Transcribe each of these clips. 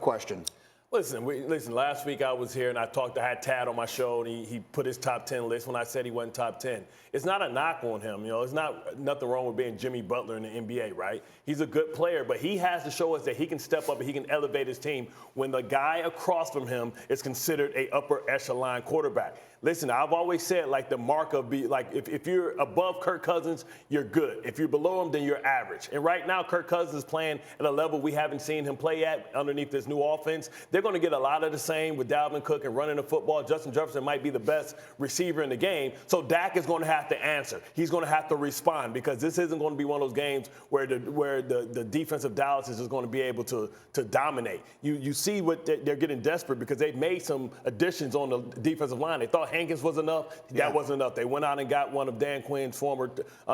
question. Listen, last week I was here and I had Tad on my show, and he put his top 10 list when I said he wasn't top 10. It's not a knock on him. It's not nothing wrong with being Jimmy Butler in the NBA, right? He's a good player, but he has to show us that he can step up and he can elevate his team when the guy across from him is considered a upper echelon quarterback. Listen, I've always said, like, the mark of if you're above Kirk Cousins, you're good. If you're below him, then you're average. And right now, Kirk Cousins is playing at a level we haven't seen him play at underneath this new offense. They're going to get a lot of the same with Dalvin Cook and running the football. Justin Jefferson might be the best receiver in the game. So Dak is going to have to answer. He's going to have to respond, because this isn't going to be one of those games where the defense of Dallas is just going to be able to dominate. You see what they're getting desperate, because they've made some additions on the defensive line. They thought Hankins was enough. That wasn't enough. They went out and got one of Dan Quinn's former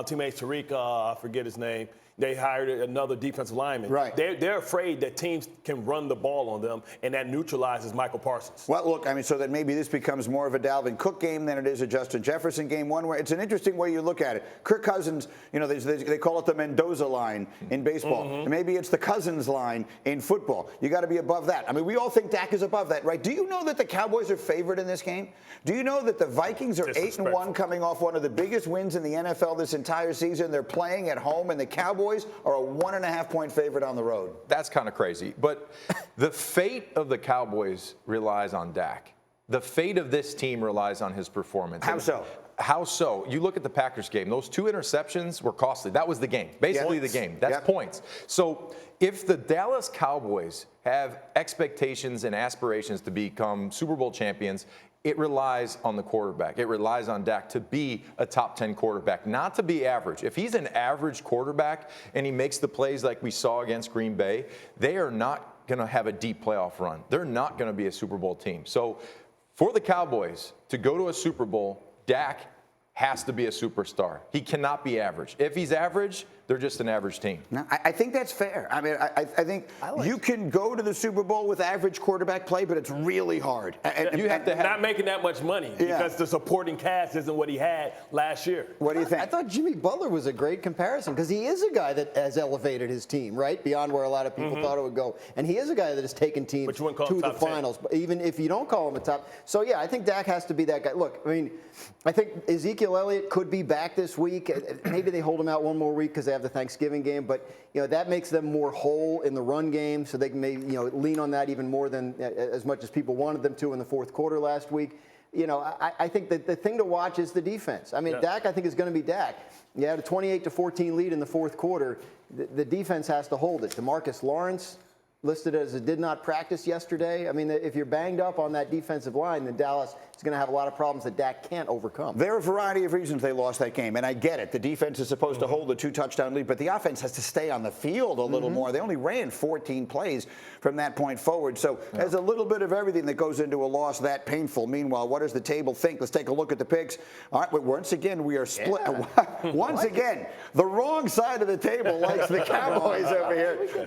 teammates, Tariq, I forget his name. They hired another defensive lineman. Right. They're afraid that teams can run the ball on them, and that neutralizes Michael Parsons. Well, look, I mean, so that maybe this becomes more of a Dalvin Cook game than it is a Justin Jefferson game. One where it's an interesting way you look at it. Kirk Cousins, they call it the Mendoza line in baseball. And maybe it's the Cousins line in football. You got to be above that. I mean, we all think Dak is above that, right? Do you know that the Cowboys are favored in this game? Do you know that the Vikings are 8-1, coming off one of the biggest wins in the NFL this entire season? They're playing at home, and the Cowboys are a 1.5-point favorite on the road. That's kind of crazy. But the fate of the Cowboys relies on Dak. The fate of this team relies on his performance. How so? How so? You look at the Packers game. Those 2 interceptions were costly. That was the game. Basically the game. That's points. So if the Dallas Cowboys have expectations and aspirations to become Super Bowl champions, it relies on the quarterback. It relies on Dak to be a top 10 quarterback, not to be average. If he's an average quarterback and he makes the plays like we saw against Green Bay, they are not going to have a deep playoff run. They're not going to be a Super Bowl team. So for the Cowboys to go to a Super Bowl, Dak has to be a superstar. He cannot be average. If he's average, they're just an average team. No, I think that's fair. I mean, I think you can go to the Super Bowl with average quarterback play, but it's really hard. You have to not making that much money because the supporting cast isn't what he had last year. What do you think? I thought Jimmy Butler was a great comparison, because he is a guy that has elevated his team, right, beyond where a lot of people thought it would go. And he is a guy that has taken teams to the finals, even if you don't call him a top. So, yeah, I think Dak has to be that guy. Look, I mean, I think Ezekiel Elliott could be back this week. Maybe they hold him out one more week because they have the Thanksgiving game, but that makes them more whole in the run game, so they can maybe lean on that even more than as much as people wanted them to in the fourth quarter last week. I think that the thing to watch is the defense. I mean, Dak, I think, is going to be Dak. You had a 28-14 lead in the fourth quarter. The defense has to hold it. DeMarcus Lawrence listed as a did not practice yesterday. I mean, if you're banged up on that defensive line, then Dallas is going to have a lot of problems that Dak can't overcome. There are a variety of reasons they lost that game, and I get it. The defense is supposed to hold a 2-touchdown lead, but the offense has to stay on the field a little more. They only ran 14 plays from that point forward. So there's a little bit of everything that goes into a loss that painful. Meanwhile, what does the table think? Let's take a look at the picks. All right, but once again, we are split. Once again, the wrong side of the table likes the Cowboys over here.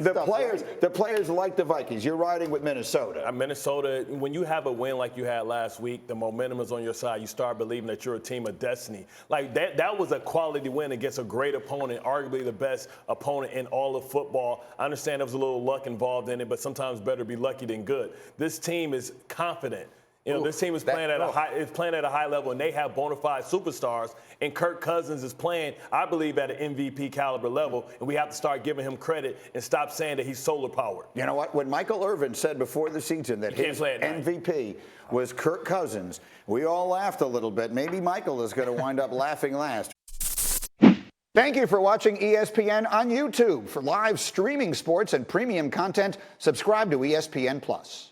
The players like the Vikings. You're riding with Minnesota. Minnesota, when you have a win like you had last week, the momentum is on your side. You start believing that you're a team of destiny. Like that was a quality win against a great opponent, arguably the best opponent in all of football. I understand there was a little luck involved in it, but sometimes better be lucky than good. This team is confident. This team is playing at a high level, and they have bona fide superstars. And Kirk Cousins is playing, I believe, at an MVP caliber level, and we have to start giving him credit and stop saying that he's solar powered. You know what? When Michael Irvin said before the season that his MVP was Kirk Cousins, we all laughed a little bit. Maybe Michael is going to wind up laughing last. Thank you for watching ESPN on YouTube. For live streaming sports and premium content, subscribe to ESPN+.